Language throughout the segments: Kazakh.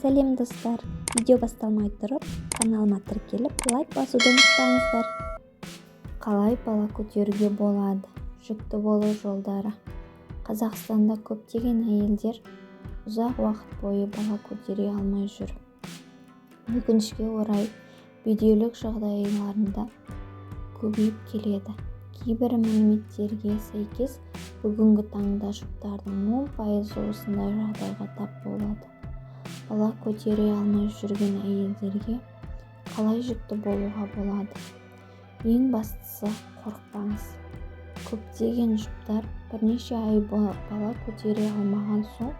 Сәлем достар, видео басталмай тұрып, каналыма тіркеліп, лайк басуды ұмытпаңыздар. Қалай бала көтеруге болады? Жүкті болу жолдары. Қазақстанда көптеген әйелдер ұзақ уақыт бойы бала көтере алмай жүр. Өкінішке орай, бедеулік жағдайларында көбейіп келеді. Кейбір мәліметтерге сәйкес, бүгінгі таңда жұптардың 10% осындай жағдайға тап болады. Бала көтере алмай жүрген әйелдерге қалай жүкті болуға болады? Ең бастысы, қорықпаңыз. Көптеген жұптар бірнеше ай бала көтере алмаған соң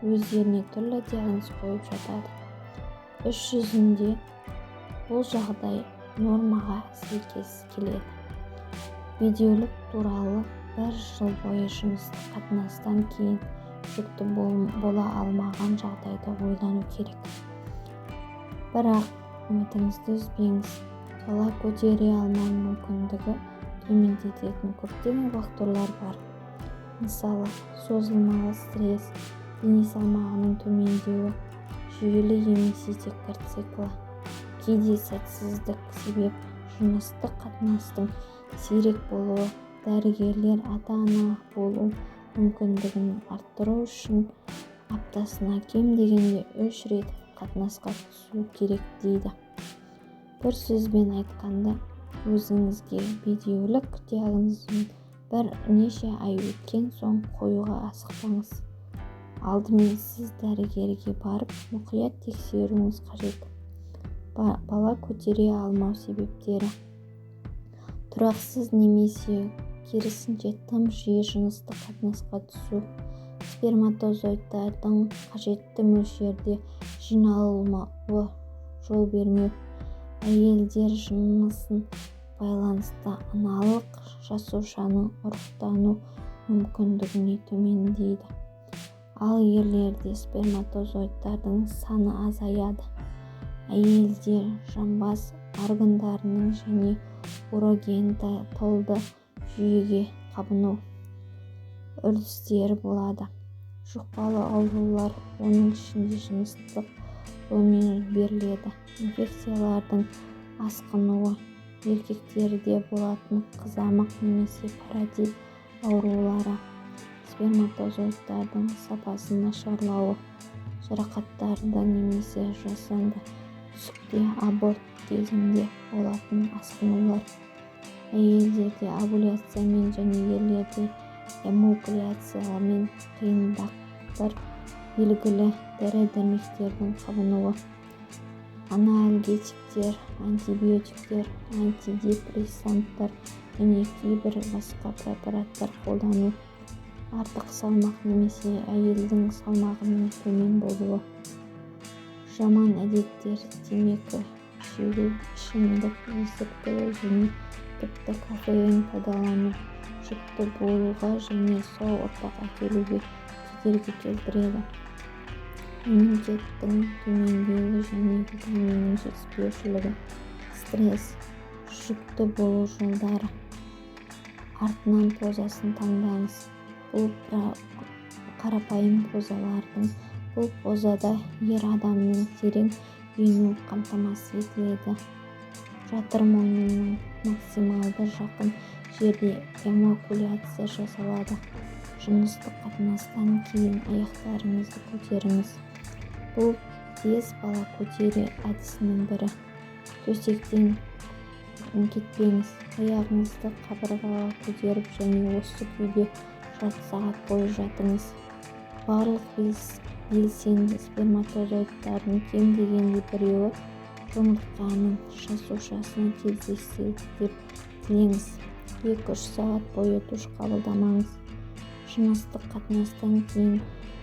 өздеріне түрлі диагноз қойып жатады. Іс жүзінде бұл жағдай нормаға сәйкес келеді. Бедеулік туралы бір жыл бойы жыныстық қатынастан кейін жүкті бола алмаған жағдайда ойлану керек. Бірақ үмітіңізді үзбеңіз. Бала көтере алмау мүмкіндігі төмендететін көптеген факторлар бар. Мысалы, созылмалы стресс, дене салмағының төмендеуі, жүйелі емес етектер циклі, кейде сәтсіздік себеп, жыныстық қатынастың сирек болуы, дәрігерлер ата-ана болу мүмкіндігін арттыру үшін аптасына кем дегенде 3 рет қатынасқа түсу керек дейді. Бір сөзбен айтқанда, өзіңізге бедеулік диагнозын бірнеше ай өткен соң қоюға асықпаңыз. Алдымен сіз дәрігерге барып, мұқият тексеруіңіз қажет. Бала көтере алмау себептері: тұрақсыз немесе керісінше тым жиі жыныстық қатынасқа түсу, сперматозоидтардың қажетті мөлшерде жиналуына жол бермеу, әйелдер жынысын байланысты аналық жасушаның ұрықтану мүмкіндігіне төмендейді. Ал ерлерде сперматозоидтардың саны азаяды. Әйелдер жамбас органдарының және урогениталды жүйеге қабыну үрдістері болады. Жұқпалы аурулар, оның ішінде жыныстық жолмен беріледі. Инфекциялардың асқынуы, еркектерде болатын қызамық немесе паротит аурулары, сперматозоидтардың сапасы нашарлауы, жарақаттарды немесе жасанды түсікте аборт кезінде болатын асқынулар, әйелдерде овуляциямен және ерлерде эмакуляциямен қиындықтар, белгілі дәрі-дәрмектердің қабынуы, анальгетиктер, антибиотиктер, антидепрессанттар және кейбір басқа препараттар қолдану, артық салмақ немесе әйелдің салмағының төмен болуы, жаман әдеттер, темекі шегу, ішімдік, есірткі және тіпті кофеин пайдалану жүкті болуға және сау ұрпақ әкелуге кедергі келтіреді. Иммунитеттің төмендеуі және витаминнің жетіспеушілігі, стресс, жүкті болу жолдары. Артынан позасын таңдаңыз. Бұл қарапайым позалардың. Бұл позада ер адамның терең үйіну қамтамасыз етіледі. Жатыр мойнының максималды жақын жерде эмакуляция жасалады. Жыныстық қатынастан кейін аяқтарыңызды көтеріңіз. Бұл тез бала көтеру әдісінің бірі. Төсектен кетпеңіз. Аяғыңызды қабырғаға көтеріп және осы күйде жарты сағат бойы жатыңыз. Барлық белсенді сперматозоидтардың кем дегенде біреуі жұмыртқаның жасушасына кездессе деп тілеңіз. 2-3 сағат бойы душ қабылдамаңыз. Жыныстық қатынастан кейін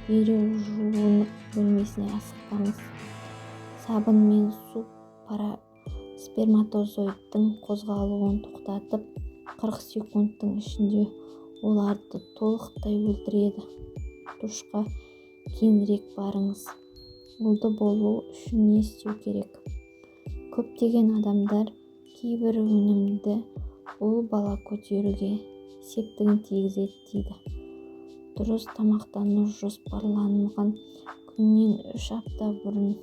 дереу жуынып бөлмесіне асықпаңыз. Сабын мен су сперматозоидтың қозғалуын тоқтатып, 40 секундтың ішінде оларды толықтай өлтіреді. Душқа кейінірек барыңыз. Ұлды болу үшін не істеу керек? Көптеген адамдар кейбір өнімді ұл бала көтеруге септігін тигізеді дейді. Дұрыс тамақтану, жоспарланған күннен 3 апта бұрын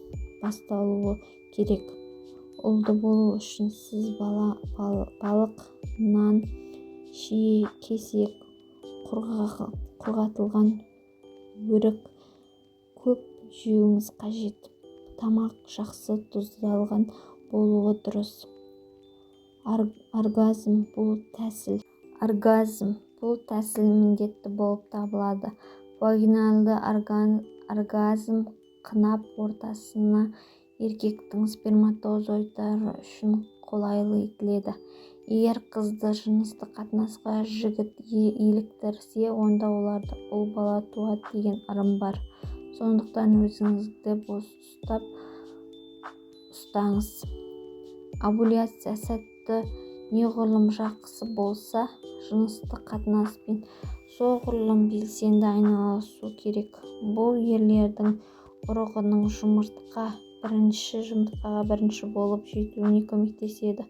басталуы керек. Ұлды болу үшін сіз балық, нан, шие, кесек, құрғатылған өрік көп жеуіңіз қажет. Тамақ жақсы тұздалған болуы дұрыс. Оргазм бұл тәсіл міндетті болып табылады. Вагинальды оргазм қынап ортасына еркектің сперматозоидтары үшін қолайлы етіледі. Егер қызды жыныстық қатынасқа жігіт еліктірсе, онда оларда ұл бала туады деген ырым бар. Сондықтан өзіңізді бос ұстаңыз. Овуляция сәтті неғұрлым жақсы болса, жыныстық қатынаспен соғұрлым белсенді айналысу керек. Бұл ерлердің ұрығының жұмыртқаға бірінші болып жетуіне көмектеседі.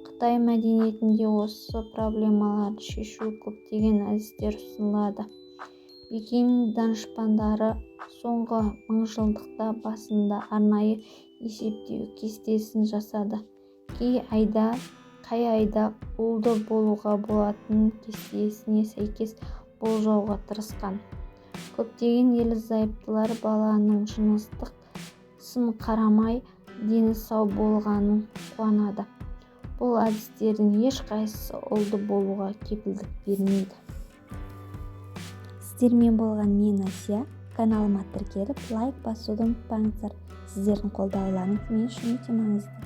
Қытай мәдениетінде осы проблемаларды шешу көптеген әдістер ұсынылады. Пекин данышпандары соңғы мыңжылдықта басында арнайы есептеу кестесін жасады. Қай айда ұлды болуға болатынын кестесіне сәйкес болжауға тырысқан. Көптеген ерлі-зайыптылар баланың жыныстық қарамай дені сау болғанын қуанады. Бұл әдістердің ешқайсысы ұлды болуға кепілдік бермейді. Сіздермен болған мен Асия. Каналыма тіркеліп, лайк басуды ұмытпаңыздар. Сіздердің қолдауларыңыз мен үшін өте маңызды.